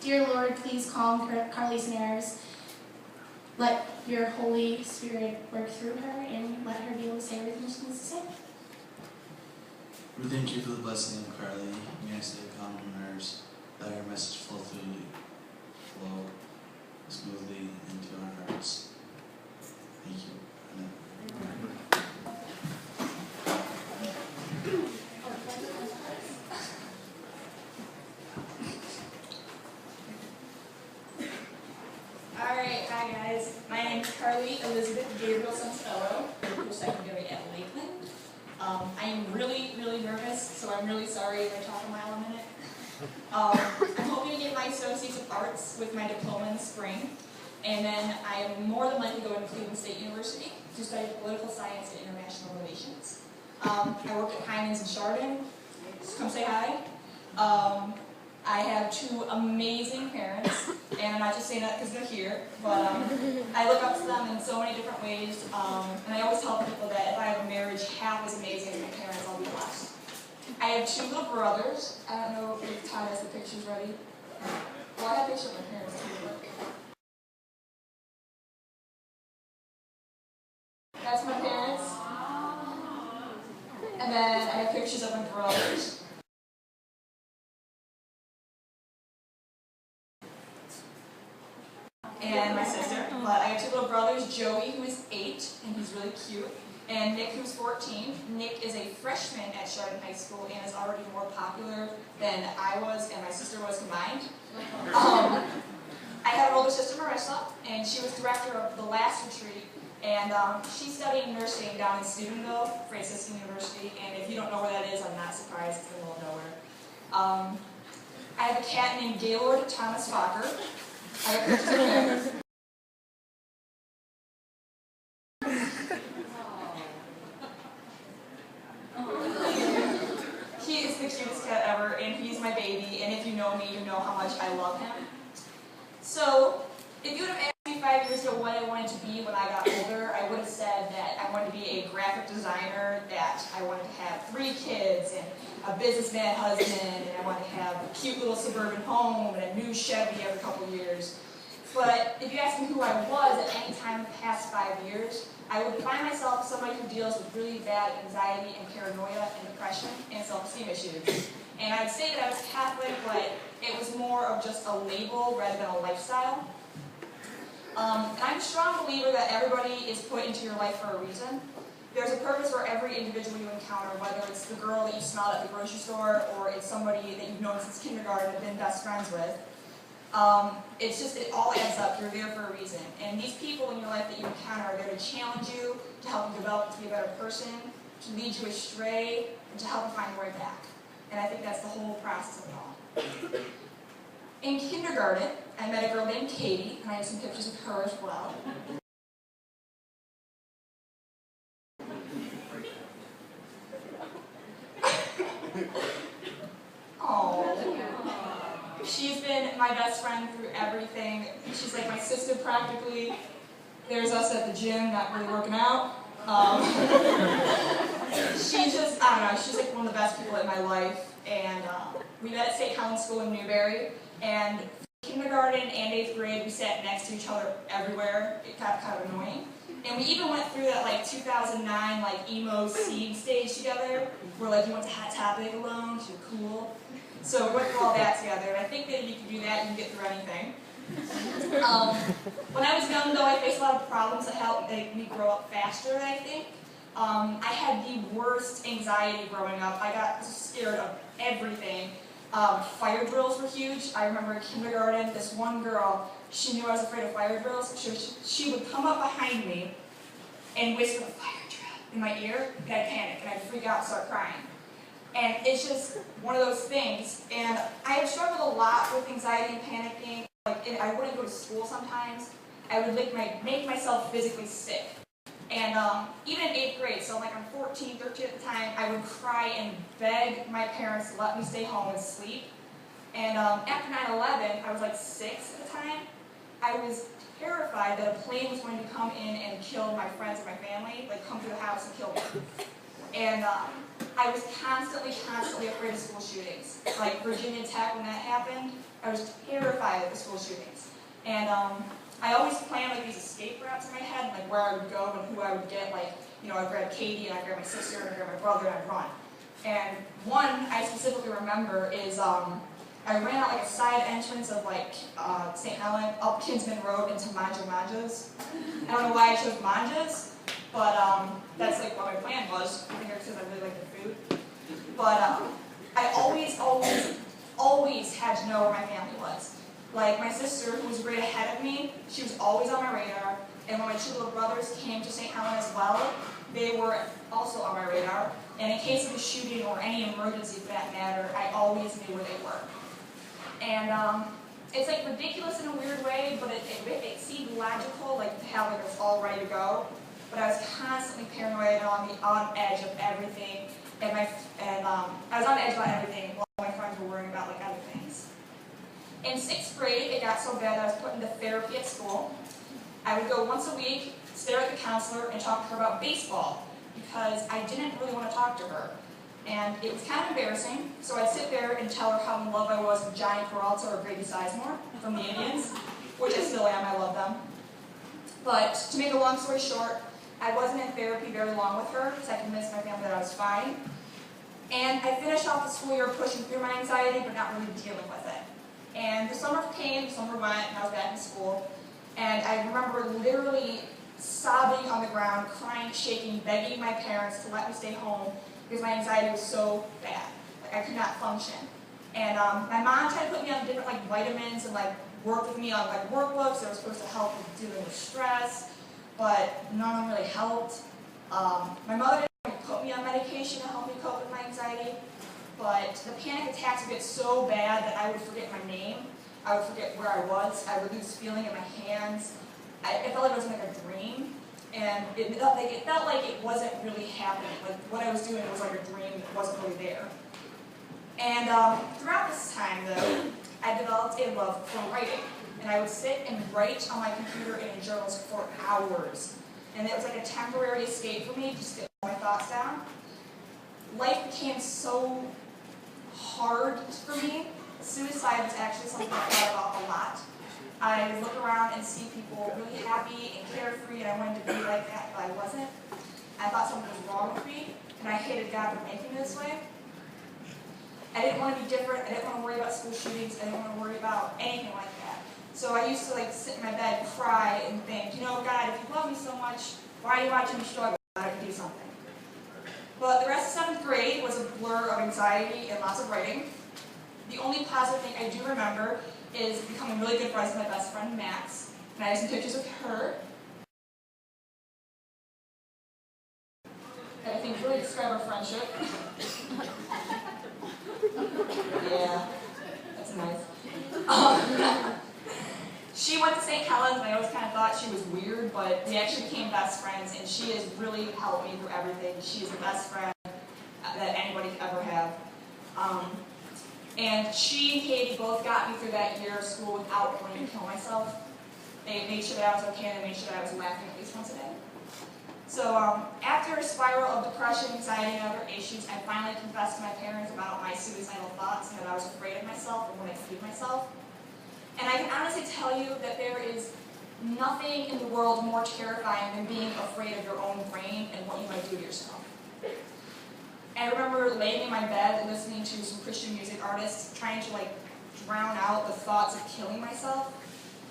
Dear Lord, please calm Karli's nerves. Let your Holy Spirit work through her and let her be able to say everything she needs to say. We thank you for the blessing of Karli. We ask that you calm her nerves. Let her message flow smoothly into our hearts. Thank you. Amen. Alright, hi guys. My name is Karli Sensibello, post-secondary at Lakeland. I am really nervous, so I'm really sorry if I talk a mile a minute. I'm hoping to get my Associates of Arts with my diploma in the spring, and then I am more than likely going to Cleveland State University to study political science and international relations. I work at Heinens and Chardon. Just come say hi. I have two amazing parents, and I'm not just saying that because they're here, but I look up to them in so many different ways, and I always tell people that if I have a marriage half as amazing as my parents, I'll be blessed. I have two little brothers. I don't know if Todd has the pictures ready. Well, I have pictures of my parents too. Look. That's my parents. And then I have pictures of my brothers. And my sister. But I have two little brothers, Joey, who is 8, and he's really cute, and Nick, who's 14. Nick is a freshman at Chardon High School and is already more popular than I was and my sister was combined. I have an older sister, Marissa, and she was director of the last retreat, and she's studying nursing down in Steubenville, Franciscan University, and if you don't know where that is, I'm not surprised, it's in the middle of nowhere. I have a cat named Gaylord Thomas Fokker. I have pictures of him. He is the cutest cat ever, and he's my baby, and if you know me, you know how much I love him. So, if you would have asked me 5 years ago what I wanted to be when I got older, I would have said that I wanted to be a graphic designer, that I wanted to have 3 kids, and a businessman husband, and I wanted to have a cute little suburban home, and a new Chevy every couple years. But if you ask me who I was at any time in the past 5 years, I would define myself as somebody who deals with really bad anxiety and paranoia and depression and self-esteem issues. And I'd say that I was Catholic, but it was more of just a label rather than a lifestyle. And I'm a strong believer that everybody is put into your life for a reason. There's a purpose for every individual you encounter, whether it's the girl that you smelled at the grocery store or it's somebody that you've known since kindergarten and been best friends with. It's just, it all adds up. You're there for a reason. And these people in your life that you encounter are there to challenge you, to help you develop to be a better person, to lead you astray, and to help you find your way back. And I think that's the whole process of it all. In kindergarten, I met a girl named Katie, and I have some pictures of her as well. She's been my best friend through everything. She's like my sister practically. There's us at the gym, not really working out. She's just, I don't know, she's like one of the best people in my life. And we met at St. Helen's School in Newberry. And kindergarten and 8th grade, we sat next to each other everywhere. It got kind of annoying. And we even went through that like 2009 like emo seed stage together, where like you went to Hot Topic alone, so you're cool. So we went through all that together, and I think that if you can do that, you can get through anything. When I was young, though, I faced a lot of problems that helped make me grow up faster, I think. I had the worst anxiety growing up. I got scared of everything. Fire drills were huge. I remember in kindergarten, this one girl, she knew I was afraid of fire drills. She would come up behind me and whisper, "Fire drill," in my ear, and I'd panic, and I'd freak out and start crying. And it's just one of those things. And I have struggled a lot with anxiety and panicking. Like, I wouldn't go to school sometimes. I would make myself physically sick. And even in 8th grade, so like I'm 14, 13 at the time, I would cry and beg my parents to let me stay home and sleep. And after 9/11, I was like 6 at the time. I was terrified that a plane was going to come in and kill my friends and my family, like come to the house and kill me. And I was constantly afraid of school shootings. Like Virginia Tech, when that happened, I was terrified of the school shootings. And I always planned like these escape routes in my head, like where I would go and who I would get. Like, you know, I'd grab Katie, and I'd grab my sister, and I'd grab my brother, and I'd run. And one I specifically remember is I ran out like a side entrance of like St. Helen up Kinsman Road into Manjas. I don't know why I chose Manjas, but that's like what my plan was. I think it's because I really like the food. But I always had to know where my family was. Like my sister, who was right ahead of me, she was always on my radar. And when my two little brothers came to St. Helen as well, they were also on my radar. And in case of a shooting or any emergency for that matter, I always knew where they were. And it's like ridiculous in a weird way, but it seemed logical, like to have like it was all ready to go. But I was constantly paranoid and on edge of everything. And I was on edge about everything while my friends were worrying about like other things. In 6th grade, it got so bad that I was put into therapy at school. I would go once a week, stare at the counselor, and talk to her about baseball because I didn't really want to talk to her. And it was kind of embarrassing, so I'd sit there and tell her how in love I was with Johnny Peralta or Grady Sizemore from the Indians, which I still am, I love them. But to make a long story short, I wasn't in therapy very long with her because I convinced my family that I was fine. And I finished off the school year pushing through my anxiety but not really dealing with it. And the summer came, the summer went, and I was back in school. And I remember literally sobbing on the ground, crying, shaking, begging my parents to let me stay home because my anxiety was so bad. Like I could not function. And my mom tried to put me on different like vitamins and like work with me on like workbooks that were supposed to help with dealing with stress, but none of them really helped. My mother didn't put me on medication to help me cope with my anxiety, but the panic attacks would get so bad that I would forget my name. I would forget where I was. I would lose feeling in my hands. It felt like it was like a dream. And it felt like it wasn't really happening. Like what I was doing was like a dream that wasn't really there. And throughout this time, though, I developed a love for writing. And I would sit and write on my computer and in journals for hours. And it was like a temporary escape for me, just to get my thoughts down. Life became so hard for me. Suicide was actually something I thought about a lot. I would look around and see people really happy and carefree, and I wanted to be like that, but I wasn't. I thought something was wrong with me, and I hated God for making me this way. I didn't want to be different. I didn't want to worry about school shootings. I didn't want to worry about anything like that. So I used to like sit in my bed, cry, and think, you know, God, if you love me so much, why are you watching me struggle? I can do something. But the rest of 7th grade was a blur of anxiety and lots of writing. The only positive thing I do remember is becoming really good friends with my best friend, Max. And I have some pictures of her. That I think really describe our friendship. Yeah, that's nice. She went to St. Helens, and I always kind of thought she was weird, but we actually became best friends, and she has really helped me through everything. She is the best friend that anybody could ever have. And she and Katie both got me through that year of school without wanting to kill myself. They made sure that I was okay, and they made sure that I was laughing at least once a day. So after a spiral of depression, anxiety, and other issues, I finally confessed to my parents about my suicidal thoughts and that I was afraid of myself and what I could do myself. And I can honestly tell you that there is nothing in the world more terrifying than being afraid of your own brain and what you might do to yourself. I remember laying in my bed and listening to some Christian music artists trying to like drown out the thoughts of killing myself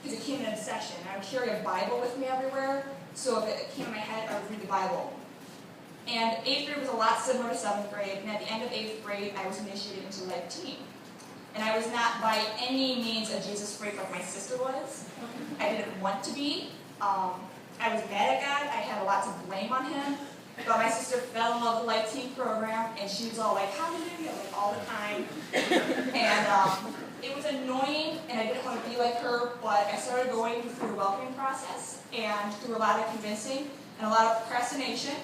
because it became an obsession. I would carry a Bible with me everywhere, so if it came in my head, I would read the Bible. And 8th grade was a lot similar to 7th grade, and at the end of 8th grade, I was initiated into Lifeteen. And I was not by any means a Jesus freak like my sister was. I didn't want to be. I was mad at God. I had a lot to blame on him. But my sister fell in love with the Lifeteen program, and she was all like, hallelujah, like all the time. And it was annoying, and I didn't want to be like her, but I started going through the welcoming process, and through a lot of convincing, and a lot of procrastination,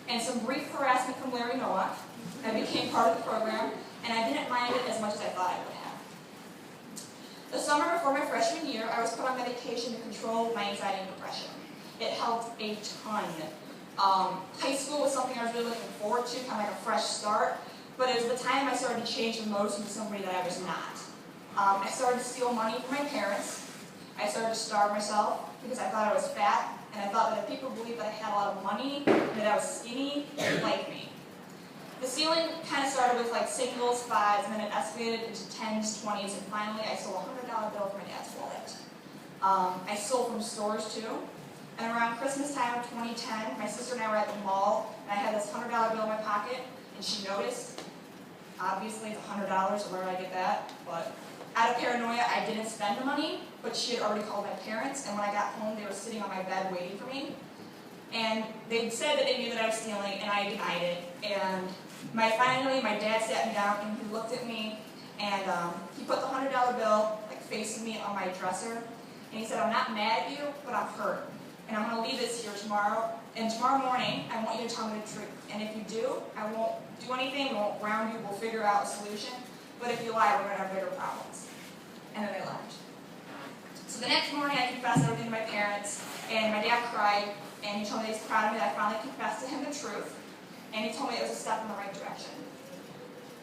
and some brief harassment from Larry Noah. I became part of the program, and I didn't mind it as much as I thought I would have. The summer before my freshman year, I was put on medication to control my anxiety and depression. It helped a ton. High school was something I was really looking forward to, kind of like a fresh start, but it was the time I started to change the most into somebody that I was not. I started to steal money from my parents. I started to starve myself because I thought I was fat, and I thought that if people believed that I had a lot of money, that I was skinny, they would like me. The stealing kind of started with like singles, fives, and then it escalated into 10s, 20s, and finally I stole a $100 bill from my dad's wallet. I stole from stores too. And around Christmas time of 2010, my sister and I were at the mall, and I had this $100 bill in my pocket, and she noticed. Obviously, it's $100, so where did I get that? But out of paranoia, I didn't spend the money, but she had already called my parents, and when I got home, they were sitting on my bed waiting for me. And they said that they knew that I was stealing, and I denied it. And finally, my dad sat me down, and he looked at me, and he put the $100 bill like facing me on my dresser, and he said, "I'm not mad at you, but I'm hurt. And I'm going to leave this here tomorrow, and tomorrow morning, I want you to tell me the truth. And if you do, I won't do anything, we won't ground you, we'll figure out a solution. But if you lie, we're going to have bigger problems." And then they left. So the next morning, I confessed everything to my parents, and my dad cried, and he told me that he's proud of me that I finally confessed to him the truth, and he told me it was a step in the right direction.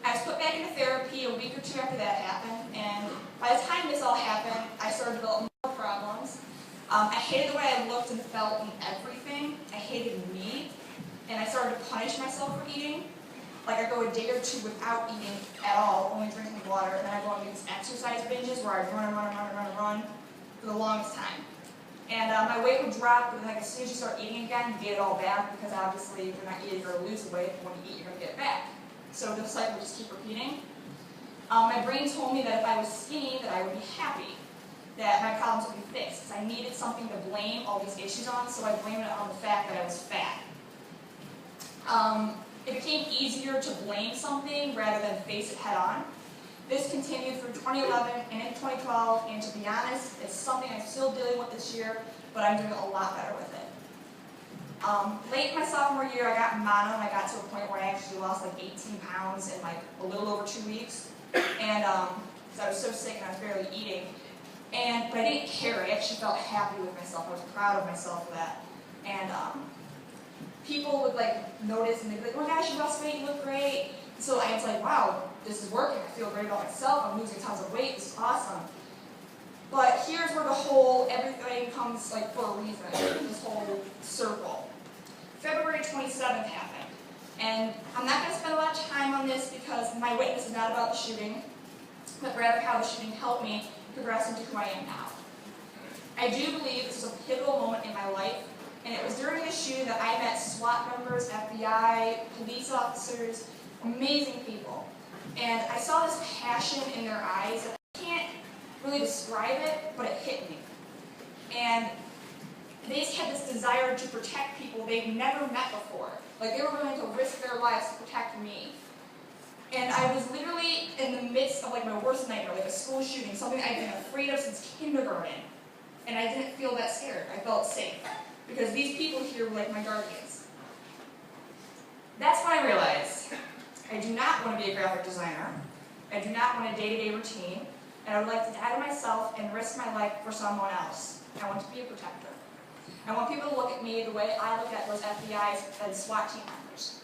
I was put back into therapy a week or two after that happened, and by the time this all happened, I started developing more problems. I hated the way I looked and felt in everything. I hated me, and I started to punish myself for eating. Like I'd go a day or two without eating at all, only drinking water, and then I'd go on these exercise binges where I'd run for the longest time. And my weight would drop, but then like, as soon as you start eating again, you get it all back, because obviously if you're not eating, you're going to lose the weight, but when you eat, you're going to get it back. So the cycle would just keep repeating. My brain told me that if I was skinny, that I would be happy, that my problems would be fixed, because I needed something to blame all these issues on, so I blamed it on the fact that I was fat. It became easier to blame something rather than face it head on. This continued through 2011 and into 2012, and to be honest, it's something I'm still dealing with this year, but I'm doing a lot better with it. Late in my sophomore year, I got mono, and I got to a point where I actually lost like 18 pounds in like a little over 2 weeks, and because I was so sick and I was barely eating. But I didn't care. I actually felt happy with myself. I was proud of myself for that. And people would like notice and they'd be like, "Oh my gosh, you lost weight, you look great." So I was like, wow, this is working. I feel great about myself. I'm losing tons of weight. This is awesome. But here's where the whole everything comes like for a reason. This whole circle. February 27th happened. And I'm not going to spend a lot of time on this because my witness is not about the shooting, but rather how the shooting helped me progress into who I am now. I do believe this was a pivotal moment in my life, and it was during this shooting that I met SWAT members, FBI, police officers, amazing people. And I saw this passion in their eyes that I can't really describe it, but it hit me. And they just had this desire to protect people they'd never met before. Like they were willing to risk their lives to protect me. And I was literally in the midst of like my worst nightmare, like a school shooting, something I'd been afraid of since kindergarten. And I didn't feel that scared. I felt safe. Because these people here were like my guardians. That's when I realized I do not want to be a graphic designer. I do not want a day-to-day routine. And I would like to die to myself and risk my life for someone else. I want to be a protector. I want people to look at me the way I look at those FBI's and SWAT team members.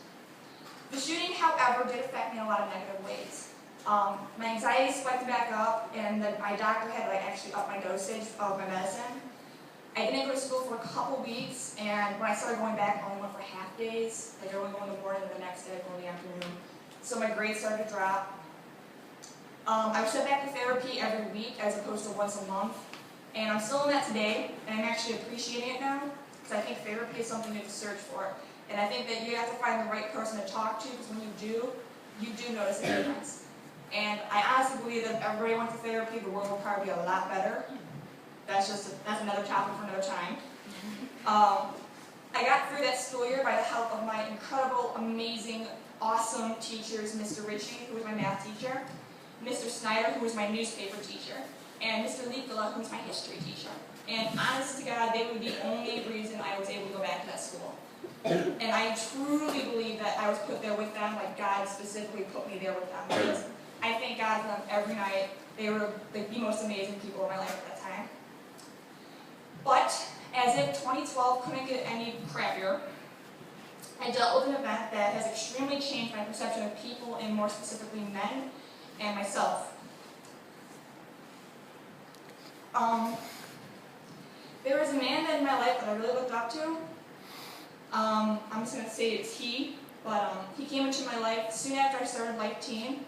The shooting, however, did affect me in a lot of negative ways. My anxiety spiked back up, and my doctor had like actually upped my dosage of my medicine. I didn't go to school for a couple weeks, and when I started going back, I only went for half days. Like I only go in the morning, and the next day I go in the afternoon. So my grades started to drop. I was sent back to therapy every week as opposed to once a month. And I'm still in that today, and I'm actually appreciating it now, because I think therapy is something to search for. And I think that you have to find the right person to talk to, because when you do notice a difference. And I honestly believe that if everybody went to therapy, the world would probably be a lot better. That's another topic for another time. I got through that school year by the help of my incredible, amazing, awesome teachers, Mr. Ritchie, who was my math teacher, Mr. Snyder, who was my newspaper teacher, and Mr. Likola, who was my history teacher. And honest to God, they were the only reason I was able to go back to that school. And I truly believe that I was put there with them, like God specifically put me there with them. Because I thank God for them every night. They were like the most amazing people in my life at that time. But as if 2012 couldn't get any crappier, I dealt with an event that has extremely changed my perception of people, and more specifically men and myself. There was a man in my life that I really looked up to. I'm just going to say it's he, but he came into my life soon after I started Lifeteen.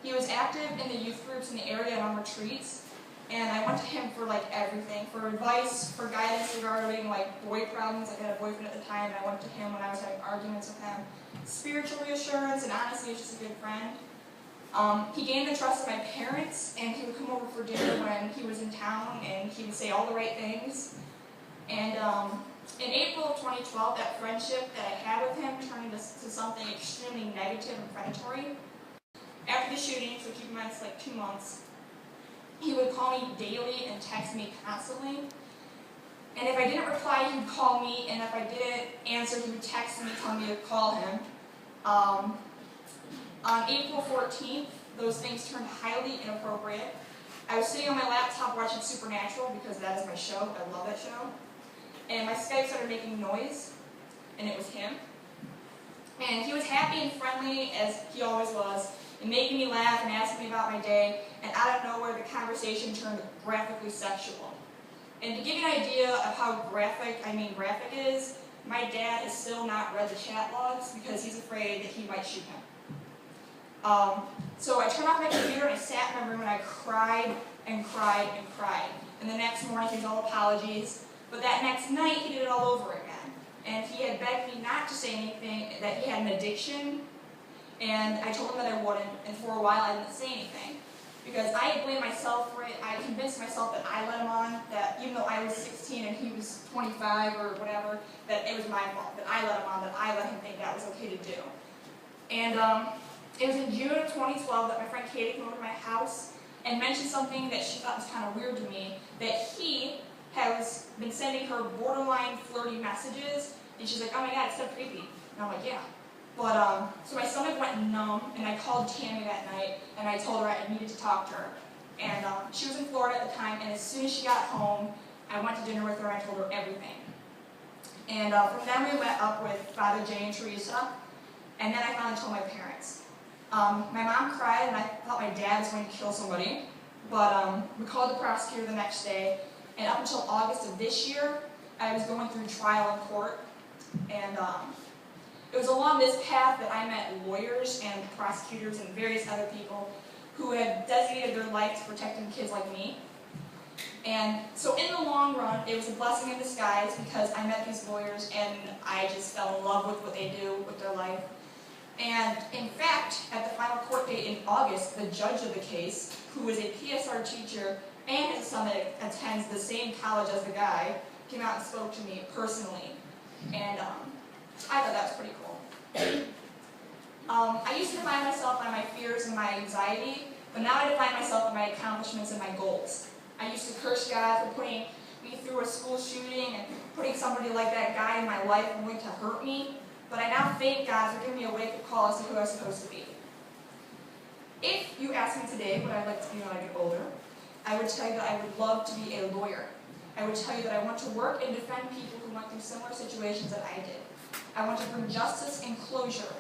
He was active in the youth groups in the area and on retreats, and I went to him for like everything, for advice, for guidance regarding like boy problems. I had a boyfriend at the time, and I went to him when I was having arguments with him. Spiritual reassurance, and honestly, he was just a good friend. He gained the trust of my parents, and he would come over for dinner when he was in town, and he would say all the right things. And in April of 2012, that friendship that I had with him turned into something extremely negative and predatory. After the shooting, so keep in mind it's like 2 months, he would call me daily and text me constantly. And if I didn't reply, he would call me, and if I didn't answer, he would text me telling me to call him. On April 14th, those things turned highly inappropriate. I was sitting on my laptop watching Supernatural, because that is my show, I love that show. And my Skype started making noise, and it was him. And he was happy and friendly, as he always was, and making me laugh and asking me about my day, and out of nowhere the conversation turned graphically sexual. And to give you an idea of how graphic is, my dad has still not read the chat logs because he's afraid that he might shoot him. So I turned off my computer and I sat in my room and I cried and cried and cried. And the next morning he was all apologies, but that next night he did it all over again. And he had begged me not to say anything, that he had an addiction, and I told him that I wouldn't, and for a while I didn't say anything. Because I blamed myself for it. I convinced myself that I let him on, that even though I was 16 and he was 25 or whatever, that it was my fault, that I let him on, that I let him think that was okay to do. And it was in June of 2012 that my friend Katie came over to my house and mentioned something that she thought was kind of weird to me, that he has been sending her borderline flirty messages, and she's like, oh my god, it's so creepy. And I'm like, yeah. But, so my stomach went numb, and I called Tammy that night, and I told her I needed to talk to her. And she was in Florida at the time, and as soon as she got home, I went to dinner with her, and I told her everything. And from then we met up with Father Jay and Teresa, and then I finally told my parents. My mom cried, and I thought my dad was going to kill somebody, but we called the prosecutor the next day, and up until August of this year, I was going through trial in court, and it was along this path that I met lawyers and prosecutors and various other people who had dedicated their life to protecting kids like me. And so in the long run, it was a blessing in disguise because I met these lawyers and I just fell in love with what they do with their life. And in fact, at the final court date in August, the judge of the case, who is a PSR teacher and has a son that attends the same college as the guy, came out and spoke to me personally. And I thought that was pretty cool. I used to define myself by my fears and my anxiety, but now I define myself by my accomplishments and my goals. I used to curse God for putting me through a school shooting and putting somebody like that guy in my life willing to hurt me, but I now thank God for giving me a wake-up call as to who I was supposed to be. If you ask me today what I'd like to be when I get older, I would tell you that I would love to be a lawyer. I would tell you that I want to work and defend people who went through similar situations that I did. I want to bring justice and closure.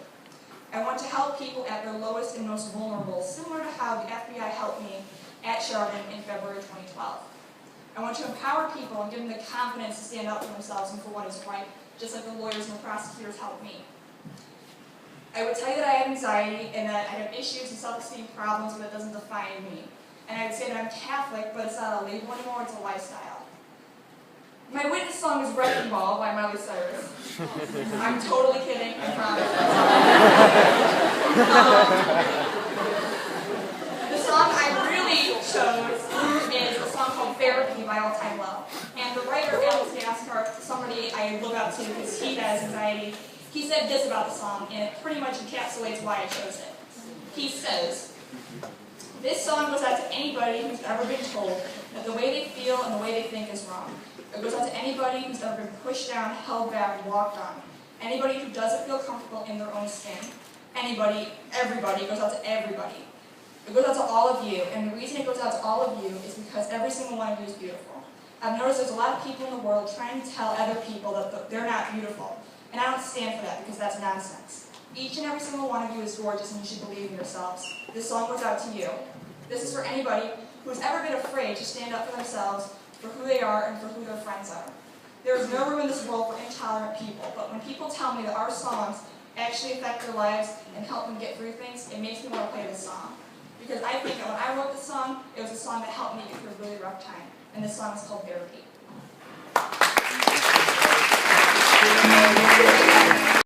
I want to help people at their lowest and most vulnerable, similar to how the FBI helped me at Chardon in February 2012. I want to empower people and give them the confidence to stand up for themselves and for what is right, just like the lawyers and the prosecutors helped me. I would tell you that I have anxiety and that I have issues and self-esteem problems, but that doesn't define me. And I would say that I'm Catholic, but it's not a label anymore, it's a lifestyle. My witness song is Wrecking Ball by Miley Cyrus. I'm totally kidding, I promise. The song I really chose is a song called Therapy by All Time Low. And the writer, Alex Gaskar, somebody I look up to because he has anxiety, he said this about the song, and it pretty much encapsulates why I chose it. He says, this song goes out to anybody who's ever been told that the way they feel and the way they think is wrong. It goes out to anybody who's ever been pushed down, held back, walked on. Anybody who doesn't feel comfortable in their own skin. Anybody, everybody, it goes out to everybody. It goes out to all of you, and the reason it goes out to all of you is because every single one of you is beautiful. I've noticed there's a lot of people in the world trying to tell other people that they're not beautiful. And I don't stand for that because that's nonsense. Each and every single one of you is gorgeous and you should believe in yourselves. This song goes out to you. This is for anybody who's ever been afraid to stand up for themselves, for who they are, and for who their friends are. There is no room in this world for intolerant people, but when people tell me that our songs actually affect their lives and help them get through things, it makes me want to play this song. Because I think that when I wrote this song, it was a song that helped me get through a really rough time. And this song is called Therapy.